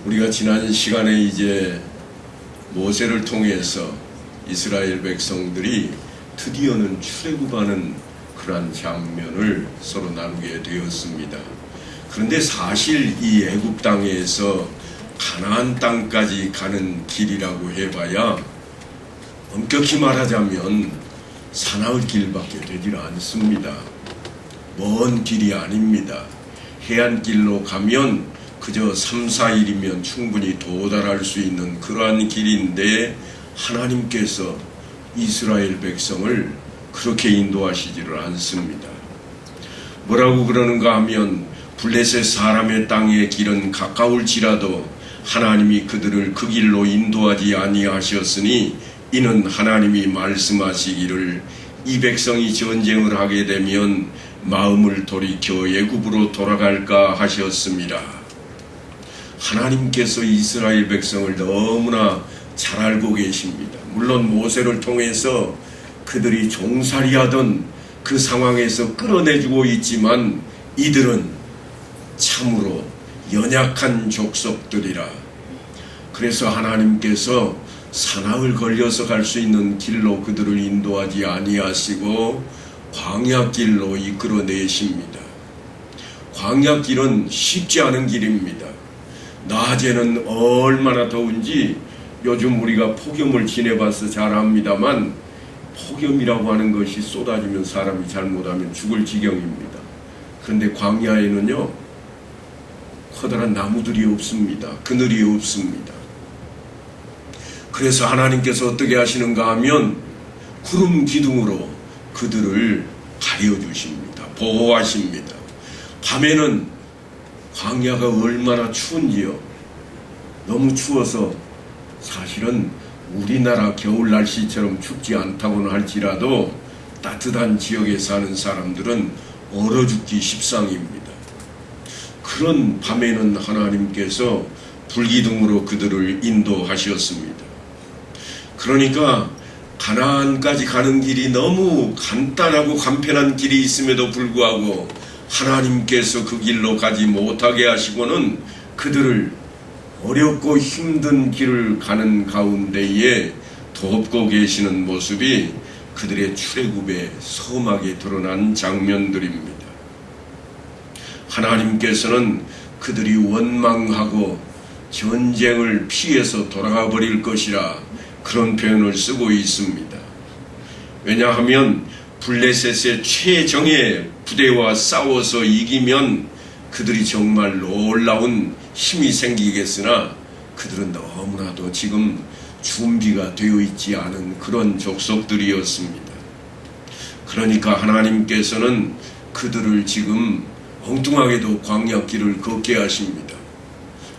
우리가 지난 시간에 이제 모세를 통해서 이스라엘 백성들이 드디어는 출애굽하는 그러한 장면을 서로 나누게 되었습니다. 그런데 사실 이 애굽 땅에서 가나안 땅까지 가는 길이라고 해봐야 엄격히 말하자면 사나울 길밖에 되질 않습니다. 먼 길이 아닙니다. 해안길로 가면 그저 3, 4일이면 충분히 도달할 수 있는 그러한 길인데 하나님께서 이스라엘 백성을 그렇게 인도하시지를 않습니다. 뭐라고 그러는가 하면 블레셋 사람의 땅의 길은 가까울지라도 하나님이 그들을 그 길로 인도하지 아니하셨으니 이는 하나님이 말씀하시기를 이 백성이 전쟁을 하게 되면 마음을 돌이켜 애굽으로 돌아갈까 하셨습니다. 하나님께서 이스라엘 백성을 너무나 잘 알고 계십니다. 물론 모세를 통해서 그들이 종살이하던 그 상황에서 끌어내주고 있지만 이들은 참으로 연약한 족속들이라. 그래서 하나님께서 사나흘 걸려서 갈 수 있는 길로 그들을 인도하지 아니하시고 광야길로 이끌어내십니다. 광야길은 쉽지 않은 길입니다. 낮에는 얼마나 더운지 요즘 우리가 폭염을 지내봐서 잘 압니다만 폭염이라고 하는 것이 쏟아지면 사람이 잘못하면 죽을 지경입니다. 그런데 광야에는요 커다란 나무들이 없습니다. 그늘이 없습니다. 그래서 하나님께서 어떻게 하시는가 하면 구름 기둥으로 그들을 가려주십니다. 보호하십니다. 밤에는 광야가 얼마나 추운지요. 너무 추워서 사실은 우리나라 겨울 날씨처럼 춥지 않다고는 할지라도 따뜻한 지역에 사는 사람들은 얼어 죽기 십상입니다. 그런 밤에는 하나님께서 불기둥으로 그들을 인도하셨습니다. 그러니까 가나안까지 가는 길이 너무 간단하고 간편한 길이 있음에도 불구하고 하나님께서 그 길로 가지 못하게 하시고는 그들을 어렵고 힘든 길을 가는 가운데에 돕고 계시는 모습이 그들의 출애굽에 섬하게 드러난 장면들입니다. 하나님께서는 그들이 원망하고 전쟁을 피해서 돌아가 버릴 것이라 그런 표현을 쓰고 있습니다. 왜냐하면 블레셋의 최정예 부대와 싸워서 이기면 그들이 정말 놀라운 힘이 생기겠으나 그들은 너무나도 지금 준비가 되어 있지 않은 그런 족속들이었습니다. 그러니까 하나님께서는 그들을 지금 엉뚱하게도 광야길을 걷게 하십니다.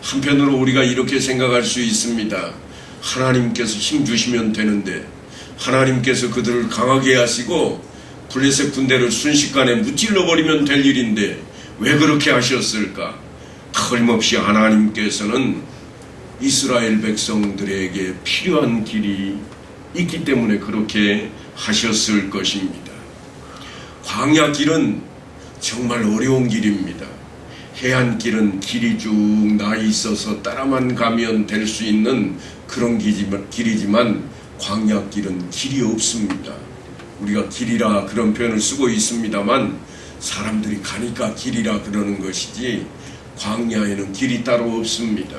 한편으로 우리가 이렇게 생각할 수 있습니다. 하나님께서 힘 주시면 되는데 하나님께서 그들을 강하게 하시고 블레셋 군대를 순식간에 무찔러 버리면 될 일인데 왜 그렇게 하셨을까? 틀림없이 하나님께서는 이스라엘 백성들에게 필요한 길이 있기 때문에 그렇게 하셨을 것입니다. 광야길은 정말 어려운 길입니다. 해안길은 길이 쭉 나 있어서 따라만 가면 될 수 있는 그런 길이지만 광야길은 길이 없습니다. 우리가 길이라 그런 표현을 쓰고 있습니다만 사람들이 가니까 길이라 그러는 것이지 광야에는 길이 따로 없습니다.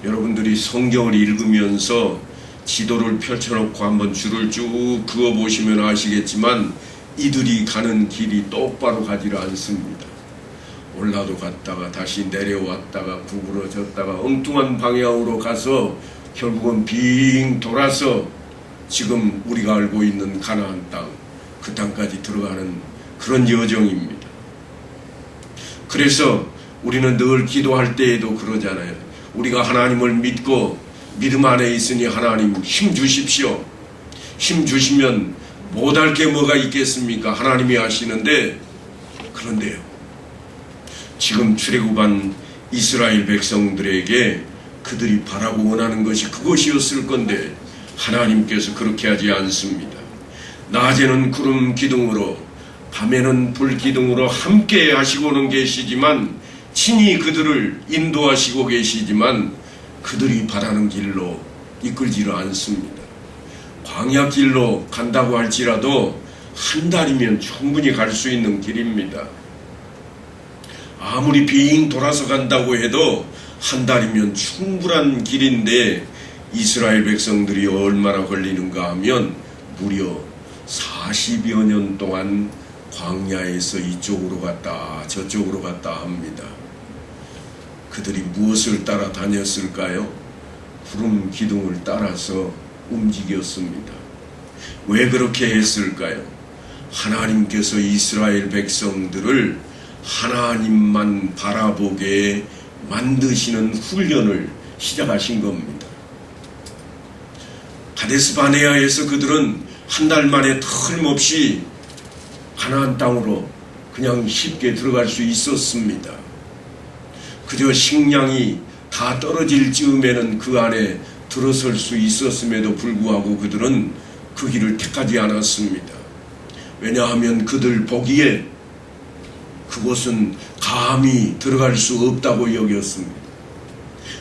여러분들이 성경을 읽으면서 지도를 펼쳐놓고 한번 줄을 쭉 그어보시면 아시겠지만 이들이 가는 길이 똑바로 가지를 않습니다. 올라도 갔다가 다시 내려왔다가 구부러졌다가 엉뚱한 방향으로 가서 결국은 빙 돌아서 지금 우리가 알고 있는 가나안 땅, 그 땅까지 들어가는 그런 여정입니다. 그래서 우리는 늘 기도할 때에도 그러잖아요. 우리가 하나님을 믿고 믿음 안에 있으니 하나님 힘 주십시오. 힘 주시면 못할 게 뭐가 있겠습니까? 하나님이 하시는데, 그런데요, 지금 출애굽한 이스라엘 백성들에게 그들이 바라고 원하는 것이 그것이었을 건데 하나님께서 그렇게 하지 않습니다. 낮에는 구름 기둥으로 밤에는 불 기둥으로 함께 하시고는 계시지만 친히 그들을 인도하시고 계시지만 그들이 바라는 길로 이끌지를 않습니다. 광야 길로 간다고 할지라도 한 달이면 충분히 갈 수 있는 길입니다. 아무리 빙 돌아서 간다고 해도 한 달이면 충분한 길인데 이스라엘 백성들이 얼마나 걸리는가 하면 무려 40여 년 동안 광야에서 이쪽으로 갔다 저쪽으로 갔다 합니다. 그들이 무엇을 따라 다녔을까요? 구름 기둥을 따라서 움직였습니다. 왜 그렇게 했을까요? 하나님께서 이스라엘 백성들을 하나님만 바라보게 만드시는 훈련을 시작하신 겁니다. 가데스 바네아에서 그들은 한 달 만에 틀림없이 가나안 땅으로 그냥 쉽게 들어갈 수 있었습니다. 그저 식량이 다 떨어질 즈음에는 그 안에 들어설 수 있었음에도 불구하고 그들은 그 길을 택하지 않았습니다. 왜냐하면 그들 보기에 그곳은 감히 들어갈 수 없다고 여겼습니다.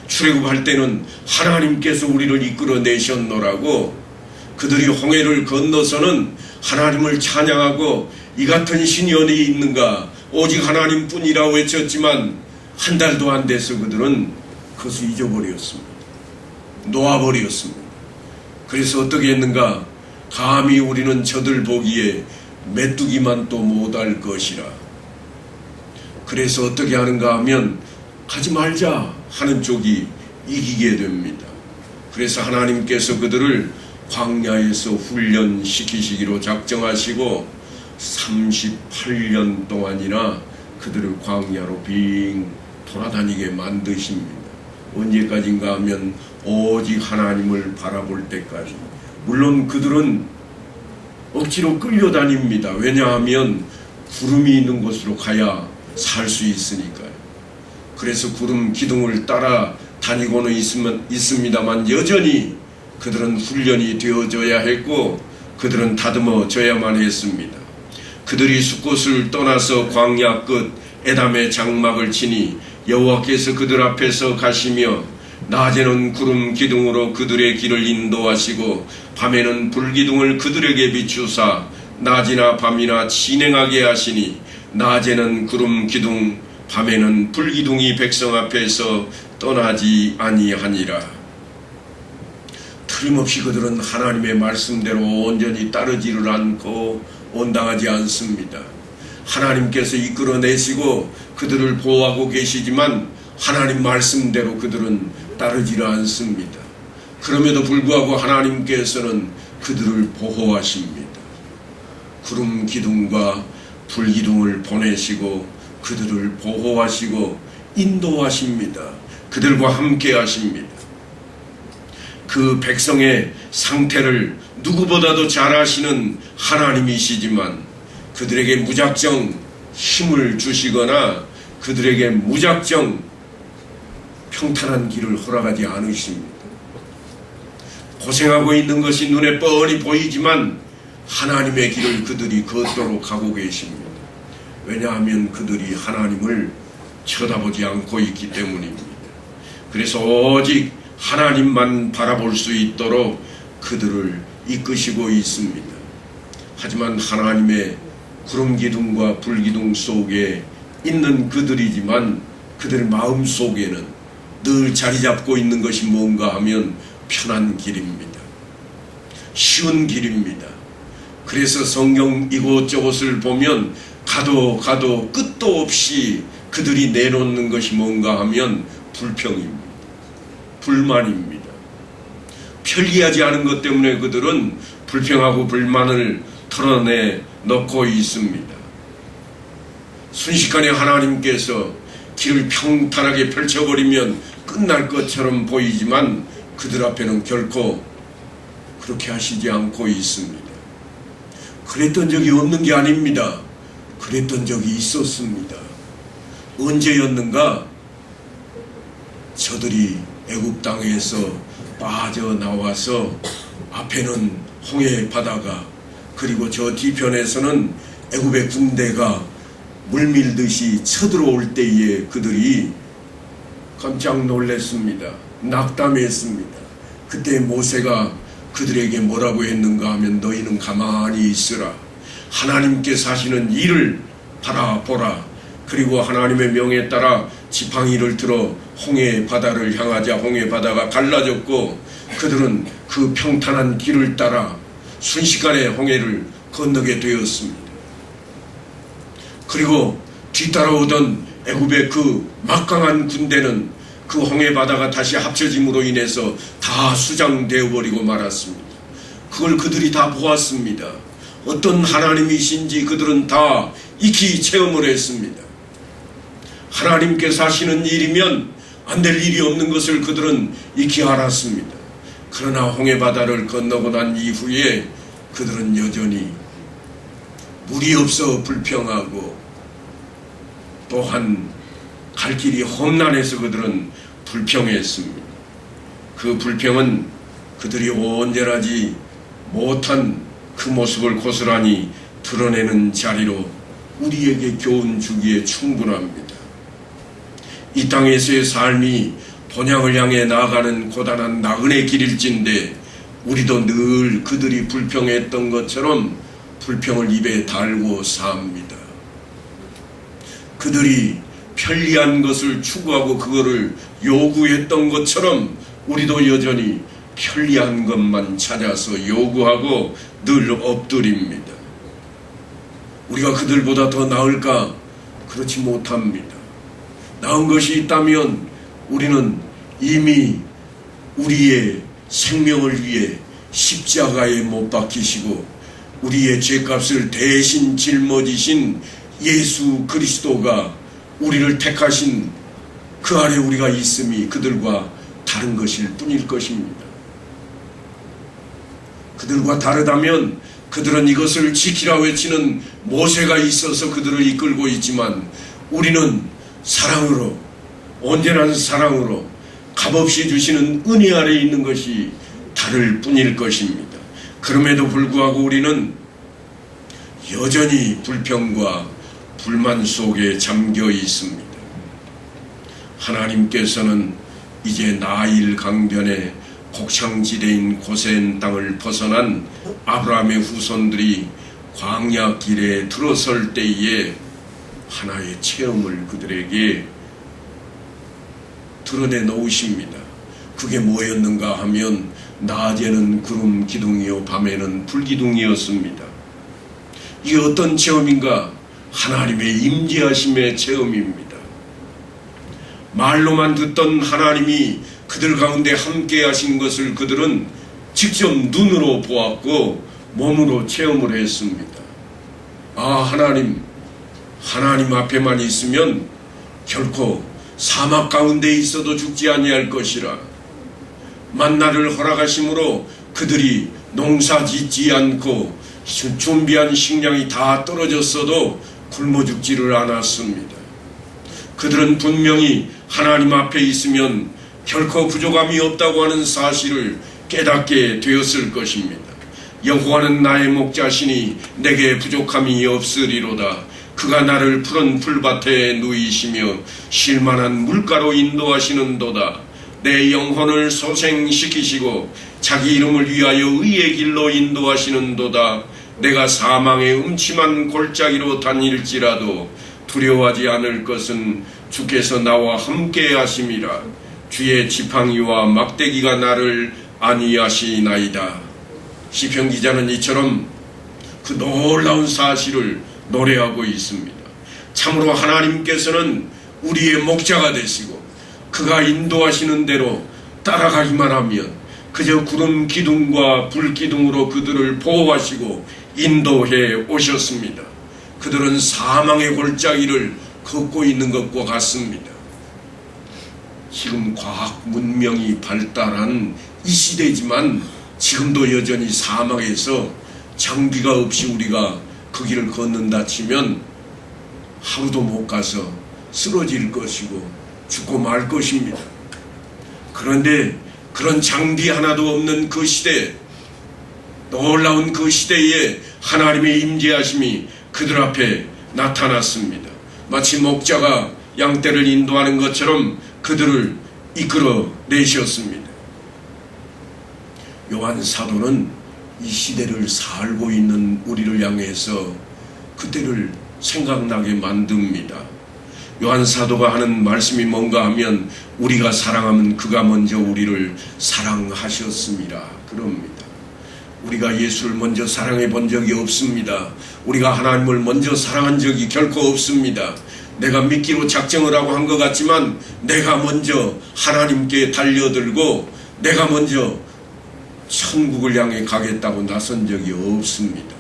출애굽할 때는 하나님께서 우리를 이끌어내셨노라고 그들이 홍해를 건너서는 하나님을 찬양하고 이 같은 신이 어디 있는가 오직 하나님뿐이라 외쳤지만 한 달도 안 돼서 그들은 그것을 잊어버렸습니다. 놓아버렸습니다. 그래서 어떻게 했는가? 감히 우리는 저들 보기에 메뚜기만 또 못할 것이라. 그래서 어떻게 하는가 하면 가지 말자 하는 쪽이 이기게 됩니다. 그래서 하나님께서 그들을 광야에서 훈련시키시기로 작정하시고 38년 동안이나 그들을 광야로 빙 돌아다니게 만드십니다. 언제까지인가 하면 오직 하나님을 바라볼 때까지. 물론 그들은 억지로 끌려다닙니다. 왜냐하면 구름이 있는 곳으로 가야 살 수 있으니까요. 그래서 구름 기둥을 따라 다니고는 있습니다만 여전히 그들은 훈련이 되어져야 했고 그들은 다듬어져야만 했습니다. 그들이 숫곳을 떠나서 광야 끝 에담의 장막을 치니 여호와께서 그들 앞에서 가시며 낮에는 구름 기둥으로 그들의 길을 인도하시고 밤에는 불기둥을 그들에게 비추사 낮이나 밤이나 진행하게 하시니 낮에는 구름 기둥 밤에는 불기둥이 백성 앞에서 떠나지 아니하니라. 틀림없이 그들은 하나님의 말씀대로 온전히 따르지를 않고 온당하지 않습니다. 하나님께서 이끌어내시고 그들을 보호하고 계시지만 하나님 말씀대로 그들은 따르지를 않습니다. 그럼에도 불구하고 하나님께서는 그들을 보호하십니다. 구름 기둥과 불기둥을 보내시고 그들을 보호하시고 인도하십니다. 그들과 함께 하십니다. 그 백성의 상태를 누구보다도 잘 아시는 하나님이시지만 그들에게 무작정 힘을 주시거나 그들에게 무작정 평탄한 길을 허락하지 않으십니다. 고생하고 있는 것이 눈에 뻔히 보이지만 하나님의 길을 그들이 걷도록 가고 계십니다. 왜냐하면 그들이 하나님을 쳐다보지 않고 있기 때문입니다. 그래서 오직 하나님만 바라볼 수 있도록 그들을 이끄시고 있습니다. 하지만 하나님의 구름기둥과 불기둥 속에 있는 그들이지만 그들 마음 속에는 늘 자리 잡고 있는 것이 뭔가 하면 편한 길입니다. 쉬운 길입니다. 그래서 성경 이곳저곳을 보면 가도 끝도 없이 그들이 내놓는 것이 뭔가 하면 불평입니다. 불만입니다. 편리하지 않은 것 때문에 그들은 불평하고 불만을 털어내 놓고 있습니다. 순식간에 하나님께서 길을 평탄하게 펼쳐버리면 끝날 것처럼 보이지만 그들 앞에는 결코 그렇게 하시지 않고 있습니다. 그랬던 적이 없는 게 아닙니다. 그랬던 적이 있었습니다. 언제였는가? 저들이 애굽 땅에서 빠져나와서 앞에는 홍해 바다가 그리고 저 뒤편에서는 애굽의 군대가 물밀듯이 쳐들어올 때에 그들이 깜짝 놀랐습니다. 낙담했습니다. 그때 모세가 그들에게 뭐라고 했는가 하면 너희는 가만히 있으라. 하나님께 사시는 일을 바라보라. 그리고 하나님의 명에 따라 지팡이를 들어 홍해 바다를 향하자 홍해 바다가 갈라졌고 그들은 그 평탄한 길을 따라 순식간에 홍해를 건너게 되었습니다. 그리고 뒤따라오던 애굽의 그 막강한 군대는 그 홍해 바다가 다시 합쳐짐으로 인해서 다 수장되어 버리고 말았습니다. 그걸 그들이 다 보았습니다. 어떤 하나님이신지 그들은 다 익히 체험을 했습니다. 하나님께서 하시는 일이면 안 될 일이 없는 것을 그들은 익히 알았습니다. 그러나 홍해 바다를 건너고 난 이후에 그들은 여전히 물이 없어 불평하고 또한 갈 길이 험난해서 그들은 불평했습니다. 그 불평은 그들이 온전하지 못한 그 모습을 고스란히 드러내는 자리로 우리에게 교훈 주기에 충분합니다. 이 땅에서의 삶이 본향을 향해 나아가는 고단한 나그네 길일진데 우리도 늘 그들이 불평했던 것처럼 불평을 입에 달고 삽니다. 그들이 편리한 것을 추구하고 그거를 요구했던 것처럼 우리도 여전히 편리한 것만 찾아서 요구하고 늘 엎드립니다. 우리가 그들보다 더 나을까? 그렇지 못합니다. 나은 것이 있다면 우리는 이미 우리의 생명을 위해 십자가에 못 박히시고 우리의 죄값을 대신 짊어지신 예수 그리스도가 우리를 택하신 그 아래 우리가 있음이 그들과 다른 것일 뿐일 것입니다. 그들과 다르다면 그들은 이것을 지키라 외치는 모세가 있어서 그들을 이끌고 있지만 우리는 사랑으로 온전한 사랑으로 값없이 주시는 은혜 아래 있는 것이 다를 뿐일 것입니다. 그럼에도 불구하고 우리는 여전히 불평과 불만 속에 잠겨 있습니다. 하나님께서는 이제 나일 강변에 곡창지대인 고센 땅을 벗어난 아브라함의 후손들이 광야 길에 들어설 때에 하나의 체험을 그들에게 드러내 놓으십니다. 그게 뭐였는가 하면 낮에는 구름 기둥이요 밤에는 불 기둥이었습니다. 이게 어떤 체험인가? 하나님의 임재하심의 체험입니다. 말로만 듣던 하나님이 그들 가운데 함께 하신 것을 그들은 직접 눈으로 보았고 몸으로 체험을 했습니다. 아, 하나님 앞에만 있으면 결코 사막 가운데 있어도 죽지 아니할 것이라. 만나를 허락하심으로 그들이 농사 짓지 않고 준비한 식량이 다 떨어졌어도 굶어 죽지를 않았습니다. 그들은 분명히 하나님 앞에 있으면 결코 부족함이 없다고 하는 사실을 깨닫게 되었을 것입니다. 여호와는 나의 목자시니 내게 부족함이 없으리로다. 그가 나를 푸른 풀밭에 누이시며 쉴만한 물가로 인도하시는도다. 내 영혼을 소생시키시고 자기 이름을 위하여 의의 길로 인도하시는도다. 내가 사망의 음침한 골짜기로 다닐지라도 두려워하지 않을 것은 주께서 나와 함께 하심이라. 주의 지팡이와 막대기가 나를 안위하시나이다. 시편 기자는 이처럼 그 놀라운 사실을 노래하고 있습니다. 참으로 하나님께서는 우리의 목자가 되시고 그가 인도하시는 대로 따라가기만 하면 그저 구름 기둥과 불 기둥으로 그들을 보호하시고 인도해 오셨습니다. 그들은 사망의 골짜기를 걷고 있는 것과 같습니다. 지금 과학 문명이 발달한 이 시대지만 지금도 여전히 사막에서 장비가 없이 우리가 그 길을 걷는다 치면 하루도 못 가서 쓰러질 것이고 죽고 말 것입니다. 그런데 그런 장비 하나도 없는 그 시대, 놀라운 그 시대에 하나님의 임재하심이 그들 앞에 나타났습니다. 마치 목자가 양떼를 인도하는 것처럼 그들을 이끌어 내셨습니다. 요한 사도는 이 시대를 살고 있는 우리를 향해서 그때를 생각나게 만듭니다. 요한 사도가 하는 말씀이 뭔가 하면 우리가 사랑하면 그가 먼저 우리를 사랑하셨습니다. 그럽니다. 우리가 예수를 먼저 사랑해 본 적이 없습니다. 우리가 하나님을 먼저 사랑한 적이 결코 없습니다. 내가 믿기로 작정을 하고 한 것 같지만 내가 먼저 하나님께 달려들고 내가 먼저 천국을 향해 가겠다고 나선 적이 없습니다.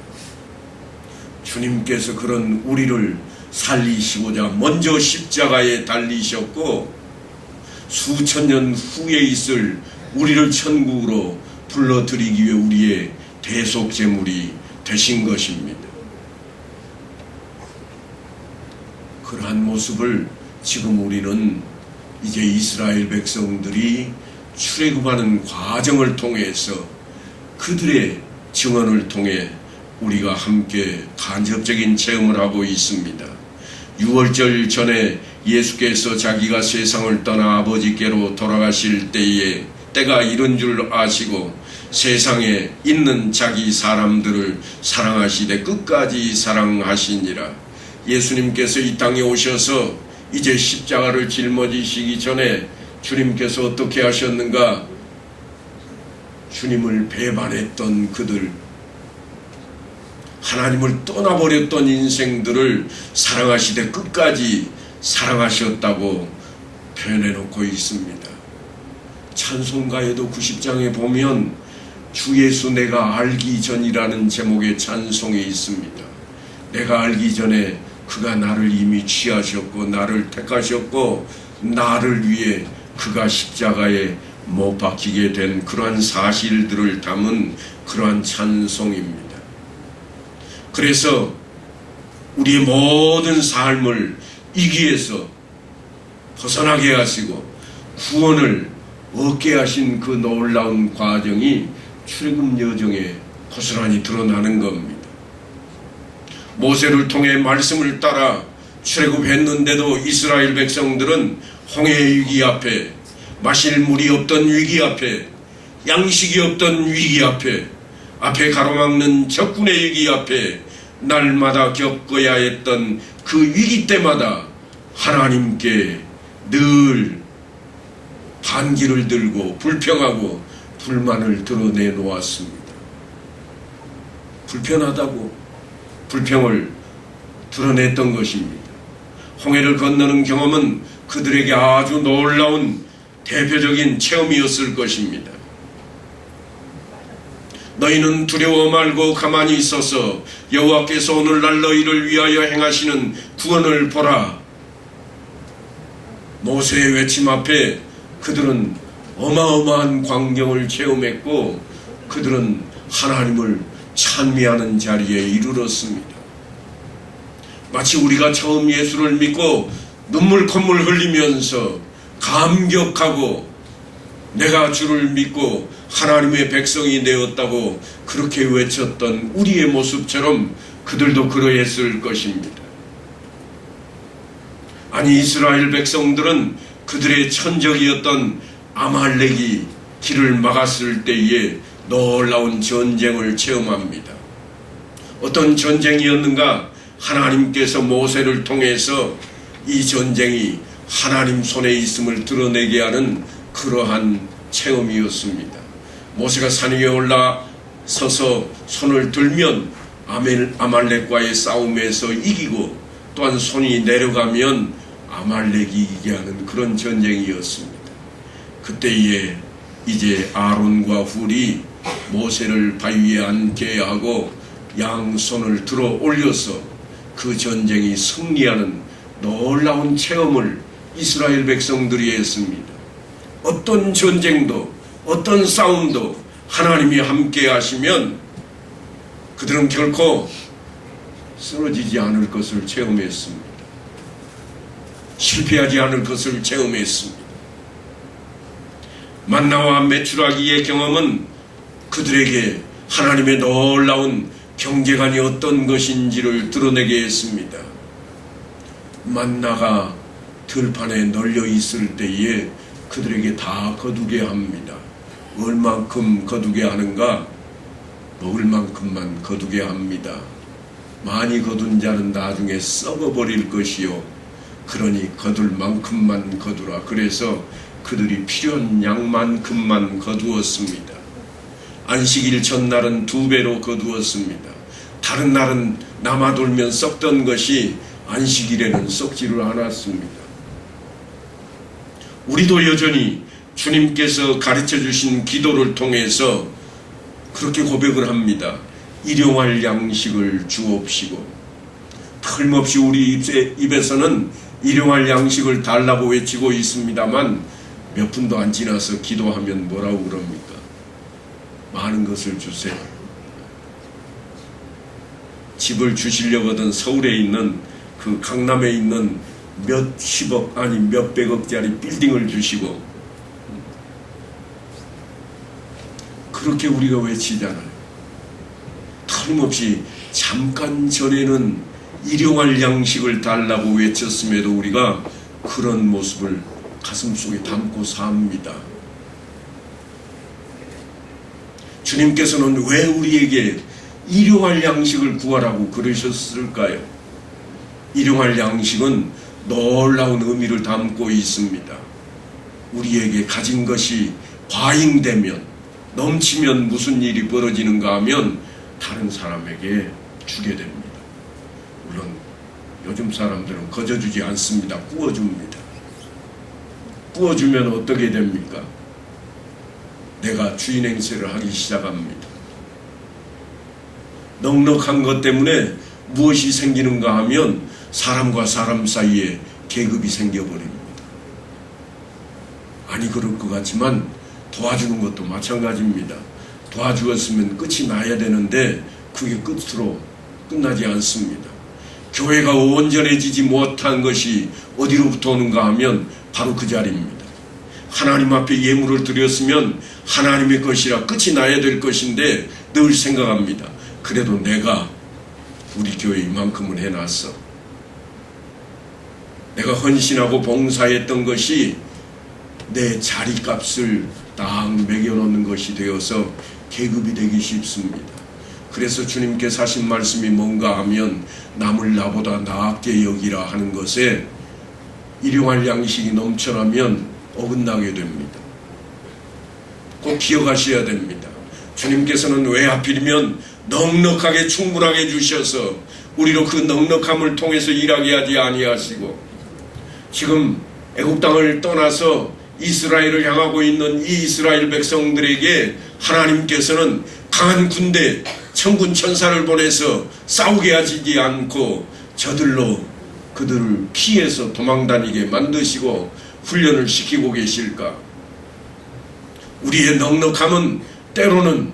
주님께서 그런 우리를 살리시고자 먼저 십자가에 달리셨고 수천 년 후에 있을 우리를 천국으로 불러들이기 위해 우리의 대속제물이 되신 것입니다. 그러한 모습을 지금 우리는 이제 이스라엘 백성들이 출애굽하는 과정을 통해서 그들의 증언을 통해 우리가 함께 간접적인 체험을 하고 있습니다. 유월절 전에 예수께서 자기가 세상을 떠나 아버지께로 돌아가실 때가 이른 줄 아시고 세상에 있는 자기 사람들을 사랑하시되 끝까지 사랑하시니라. 예수님께서 이 땅에 오셔서 이제 십자가를 짊어지시기 전에 주님께서 어떻게 하셨는가? 주님을 배반했던 그들, 하나님을 떠나버렸던 인생들을 사랑하시되 끝까지 사랑하셨다고 표현해놓고 있습니다. 찬송가에도 90장에 보면 주 예수 내가 알기 전이라는 제목의 찬송이 있습니다. 내가 알기 전에 그가 나를 이미 취하셨고 나를 택하셨고 나를 위해 그가 십자가에 못 박히게 된 그러한 사실들을 담은 그러한 찬송입니다. 그래서 우리의 모든 삶을 이기에서 벗어나게 하시고 구원을 얻게 하신 그 놀라운 과정이 출애굽 여정에 고스란히 드러나는 겁니다. 모세를 통해 말씀을 따라 출애굽했는데도 이스라엘 백성들은 홍해의 위기 앞에, 마실 물이 없던 위기 앞에, 양식이 없던 위기 앞에 가로막는 적군의 위기 앞에 날마다 겪어야 했던 그 위기 때마다 하나님께 늘 반기를 들고 불평하고 불만을 드러내 놓았습니다. 불편하다고 불평을 드러냈던 것입니다. 홍해를 건너는 경험은 그들에게 아주 놀라운 대표적인 체험이었을 것입니다. 너희는 두려워 말고 가만히 있어서 여호와께서 오늘날 너희를 위하여 행하시는 구원을 보라. 모세의 외침 앞에 그들은 어마어마한 광경을 체험했고 그들은 하나님을 찬미하는 자리에 이르렀습니다. 마치 우리가 처음 예수를 믿고 눈물 콧물 흘리면서 감격하고 내가 주를 믿고 하나님의 백성이 되었다고 그렇게 외쳤던 우리의 모습처럼 그들도 그러했을 것입니다. 아니 이스라엘 백성들은 그들의 천적이었던 아말렉이 길을 막았을 때에 놀라운 전쟁을 체험합니다. 어떤 전쟁이었는가? 하나님께서 모세를 통해서 이 전쟁이 하나님 손에 있음을 드러내게 하는 그러한 체험이었습니다. 모세가 산 위에 올라서서 손을 들면 아말렉과의 싸움에서 이기고 또한 손이 내려가면 아말렉이 이기게 하는 그런 전쟁이었습니다. 그때에 이제 아론과 훌이 모세를 바위에 앉게 하고 양손을 들어 올려서 그 전쟁이 승리하는 놀라운 체험을 이스라엘 백성들이 했습니다. 어떤 전쟁도 어떤 싸움도 하나님이 함께 하시면 그들은 결코 쓰러지지 않을 것을 체험했습니다. 실패하지 않을 것을 체험했습니다. 만나와 메추라기의 경험은 그들에게 하나님의 놀라운 경계관이 어떤 것인지를 드러내게 했습니다. 만나가 들판에 널려 있을 때에 그들에게 다 거두게 합니다. 얼만큼 거두게 하는가? 먹을 만큼만 거두게 합니다. 많이 거둔 자는 나중에 썩어버릴 것이요, 그러니 거둘 만큼만 거두라. 그래서 그들이 필요한 양만큼만 거두었습니다. 안식일 전날은 2배로 거두었습니다. 다른 날은 남아돌면 썩던 것이 안식일에는 썩지를 않았습니다. 우리도 여전히 주님께서 가르쳐 주신 기도를 통해서 그렇게 고백을 합니다. 일용할 양식을 주옵시고. 틀림없이 우리 입에서는 일용할 양식을 달라고 외치고 있습니다만 몇 분도 안 지나서 기도하면 뭐라고 그럽니까? 많은 것을 주세요. 집을 주시려거든 서울에 있는 그 강남에 있는 몇십억 아니 몇백억짜리 빌딩을 주시고, 그렇게 우리가 외치잖아요. 틀림없이 잠깐 전에는 일용할 양식을 달라고 외쳤음에도 우리가 그런 모습을 가슴속에 담고 삽니다. 주님께서는 왜 우리에게 일용할 양식을 구하라고 그러셨을까요? 일용할 양식은 놀라운 의미를 담고 있습니다. 우리에게 가진 것이 과잉되면, 넘치면 무슨 일이 벌어지는가 하면 다른 사람에게 주게 됩니다. 물론 요즘 사람들은 거저주지 않습니다. 구워줍니다. 구워주면 어떻게 됩니까? 내가 주인 행세를 하기 시작합니다. 넉넉한 것 때문에 무엇이 생기는가 하면 사람과 사람 사이에 계급이 생겨버립니다. 아니 그럴 것 같지만 도와주는 것도 마찬가지입니다. 도와주었으면 끝이 나야 되는데 그게 끝으로 끝나지 않습니다. 교회가 온전해지지 못한 것이 어디로부터 오는가 하면 바로 그 자리입니다. 하나님 앞에 예물을 드렸으면 하나님의 것이라 끝이 나야 될 것인데 늘 생각합니다. 그래도 내가 우리 교회 이만큼은 해놨어. 내가 헌신하고 봉사했던 것이 내 자리값을 딱 매겨놓는 것이 되어서 계급이 되기 쉽습니다. 그래서 주님께서 하신 말씀이 뭔가 하면 남을 나보다 나았게 여기라 하는 것에 일용할 양식이 넘쳐나면 어긋나게 됩니다. 꼭 기억하셔야 됩니다. 주님께서는 왜 하필이면 넉넉하게 충분하게 주셔서 우리로 그 넉넉함을 통해서 일하게 하지 아니하시고, 지금 애국 땅을 떠나서 이스라엘을 향하고 있는 이 이스라엘 백성들에게 하나님께서는 강한 군대, 천군 천사를 보내서 싸우게 하지 않고 저들로 그들을 피해서 도망다니게 만드시고 훈련을 시키고 계실까? 우리의 넉넉함은 때로는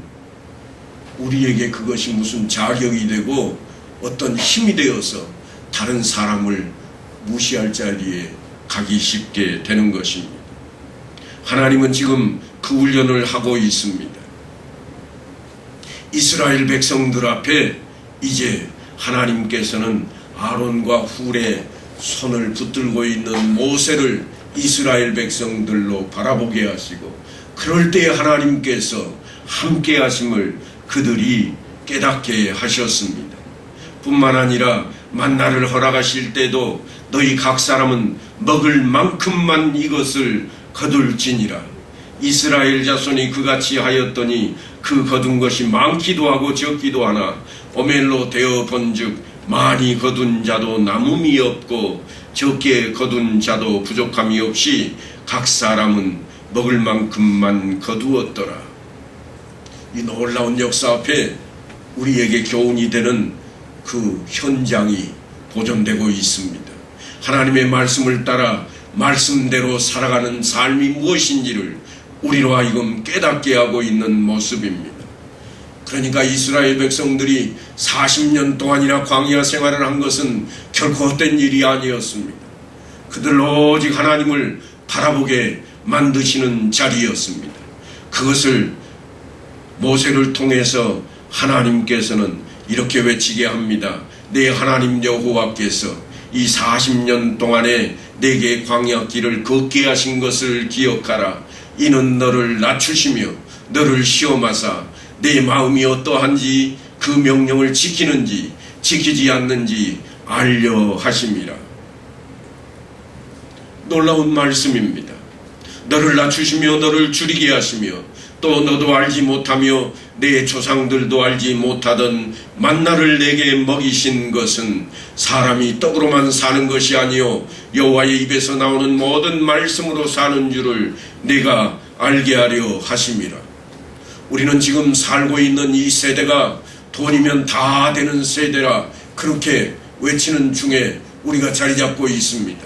우리에게 그것이 무슨 자격이 되고 어떤 힘이 되어서 다른 사람을 무시할 자리에 가기 쉽게 되는 것입니다. 하나님은 지금 그 훈련을 하고 있습니다. 이스라엘 백성들 앞에 이제 하나님께서는 아론과 훌의 손을 붙들고 있는 모세를 이스라엘 백성들로 바라보게 하시고, 그럴 때에 하나님께서 함께 하심을 그들이 깨닫게 하셨습니다. 뿐만 아니라 만나를 허락하실 때도 너희 각 사람은 먹을 만큼만 이것을 거둘지니라. 이스라엘 자손이 그같이 하였더니 그 거둔 것이 많기도 하고 적기도 하나 오멜로 되어 본즉 많이 거둔 자도 남음이 없고 적게 거둔 자도 부족함이 없이 각 사람은 먹을 만큼만 거두었더라. 이 놀라운 역사 앞에 우리에게 교훈이 되는 그 현장이 보존되고 있습니다. 하나님의 말씀을 따라 말씀대로 살아가는 삶이 무엇인지를 우리로 하여금 깨닫게 하고 있는 모습입니다. 그러니까 이스라엘 백성들이 40년 동안이나 광야 생활을 한 것은 결코 헛된 일이 아니었습니다. 그들 오직 하나님을 바라보게 만드시는 자리였습니다. 그것을 모세를 통해서 하나님께서는 이렇게 외치게 합니다. 내 하나님 여호와께서 이 40년 동안에 내게 광야길을 걷게 하신 것을 기억하라. 이는 너를 낮추시며 너를 시험하사 내 마음이 어떠한지 그 명령을 지키는지 지키지 않는지 알려 하심이라. 놀라운 말씀입니다. 너를 낮추시며 너를 줄이게 하시며 또 너도 알지 못하며 내 조상들도 알지 못하던 만나를 내게 먹이신 것은 사람이 떡으로만 사는 것이 아니요 여호와의 입에서 나오는 모든 말씀으로 사는 줄을 내가 알게 하려 하심이라. 우리는 지금 살고 있는 이 세대가 돈이면 다 되는 세대라 그렇게 외치는 중에 우리가 자리 잡고 있습니다.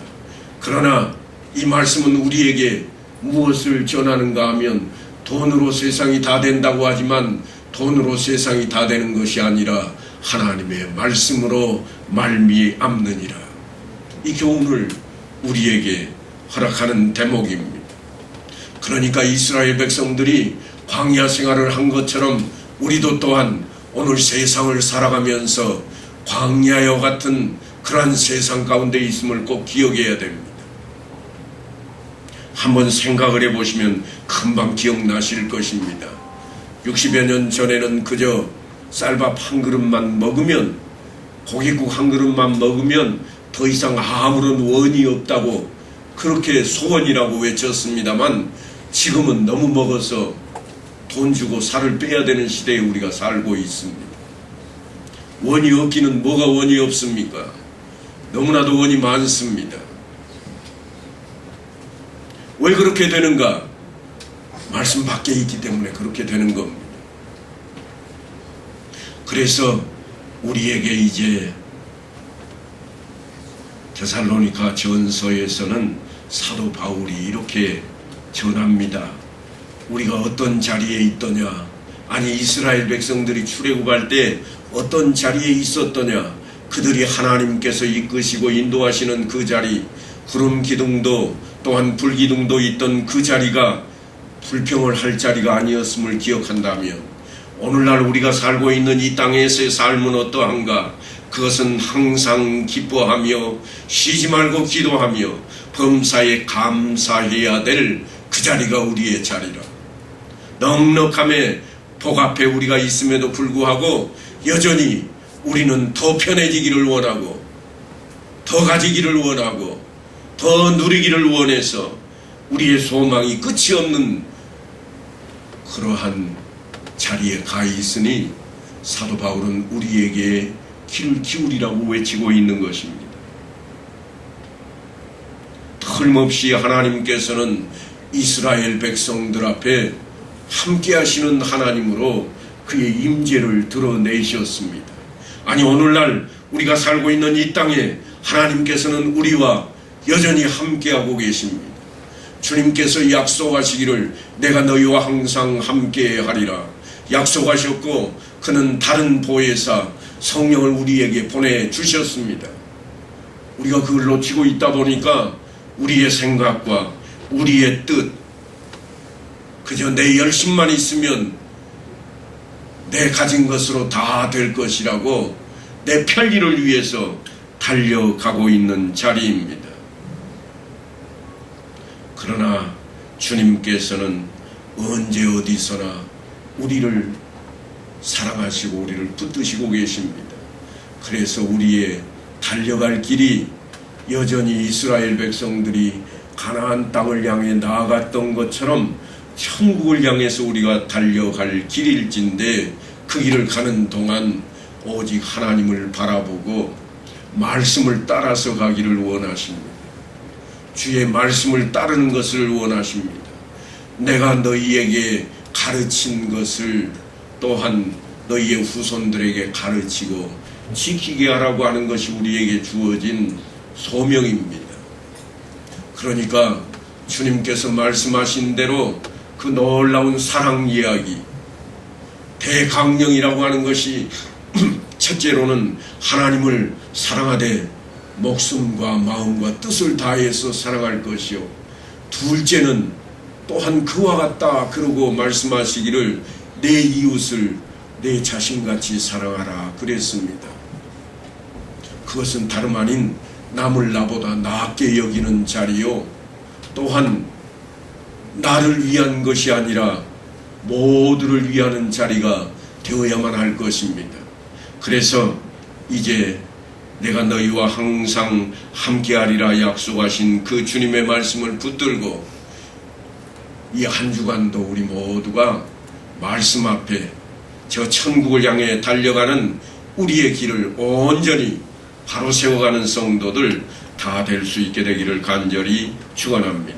그러나 이 말씀은 우리에게 무엇을 전하는가 하면 돈으로 세상이 다 된다고 하지만 돈으로 세상이 다 되는 것이 아니라 하나님의 말씀으로 말미암느니라. 이 교훈을 우리에게 허락하는 대목입니다. 그러니까 이스라엘 백성들이 광야 생활을 한 것처럼 우리도 또한 오늘 세상을 살아가면서 광야와 같은 그러한 세상 가운데 있음을 꼭 기억해야 됩니다. 한번 생각을 해보시면 금방 기억나실 것입니다. 60여 년 전에는 그저 쌀밥 한 그릇만 먹으면, 고깃국 한 그릇만 먹으면 더 이상 아무런 원이 없다고 그렇게 소원이라고 외쳤습니다만 지금은 너무 먹어서 돈 주고 살을 빼야 되는 시대에 우리가 살고 있습니다. 원이 없기는 뭐가 원이 없습니까? 너무나도 원이 많습니다. 왜 그렇게 되는가? 말씀 밖에 있기 때문에 그렇게 되는 겁니다. 그래서 우리에게 이제 데살로니가 전서에서는 사도 바울이 이렇게 전합니다. 우리가 어떤 자리에 있더냐? 아니 이스라엘 백성들이 출애굽할 때 어떤 자리에 있었더냐? 그들이 하나님께서 이끄시고 인도하시는 그 자리, 구름 기둥도 또한 불기둥도 있던 그 자리가 불평을 할 자리가 아니었음을 기억한다면 오늘날 우리가 살고 있는 이 땅에서의 삶은 어떠한가? 그것은 항상 기뻐하며 쉬지 말고 기도하며 범사에 감사해야 될 그 자리가 우리의 자리라. 넉넉함에 복 앞에 우리가 있음에도 불구하고 여전히 우리는 더 편해지기를 원하고 더 가지기를 원하고 더 누리기를 원해서 우리의 소망이 끝이 없는 그러한 자리에 가 있으니 사도 바울은 우리에게 귀를 기울이라고 외치고 있는 것입니다. 틀림없이 하나님께서는 이스라엘 백성들 앞에 함께 하시는 하나님으로 그의 임재를 드러내셨습니다. 아니 오늘날 우리가 살고 있는 이 땅에 하나님께서는 우리와 여전히 함께하고 계십니다. 주님께서 약속하시기를 내가 너희와 항상 함께하리라 약속하셨고 그는 다른 보혜사 성령을 우리에게 보내주셨습니다. 우리가 그걸 놓치고 있다 보니까 우리의 생각과 우리의 뜻, 그저 내 열심만 있으면 내 가진 것으로 다 될 것이라고 내 편리를 위해서 달려가고 있는 자리입니다. 그러나 주님께서는 언제 어디서나 우리를 사랑하시고 우리를 붙드시고 계십니다. 그래서 우리의 달려갈 길이 여전히 이스라엘 백성들이 가나안 땅을 향해 나아갔던 것처럼 천국을 향해서 우리가 달려갈 길일진데 그 길을 가는 동안 오직 하나님을 바라보고 말씀을 따라서 가기를 원하십니다. 주의 말씀을 따르는 것을 원하십니다. 내가 너희에게 가르친 것을 또한 너희의 후손들에게 가르치고 지키게 하라고 하는 것이 우리에게 주어진 소명입니다. 그러니까 주님께서 말씀하신 대로 그 놀라운 사랑 이야기, 대강령이라고 하는 것이 첫째로는 하나님을 사랑하되 목숨과 마음과 뜻을 다해서 사랑할 것이요, 둘째는 또한 그와 같다 그러고 말씀하시기를 내 이웃을 내 자신같이 사랑하라 그랬습니다. 그것은 다름 아닌 남을 나보다 낫게 여기는 자리요, 또한 나를 위한 것이 아니라 모두를 위하는 자리가 되어야만 할 것입니다. 그래서 이제 내가 너희와 항상 함께하리라 약속하신 그 주님의 말씀을 붙들고 이 한 주간도 우리 모두가 말씀 앞에 저 천국을 향해 달려가는 우리의 길을 온전히 바로 세워가는 성도들 다 될 수 있게 되기를 간절히 축원합니다.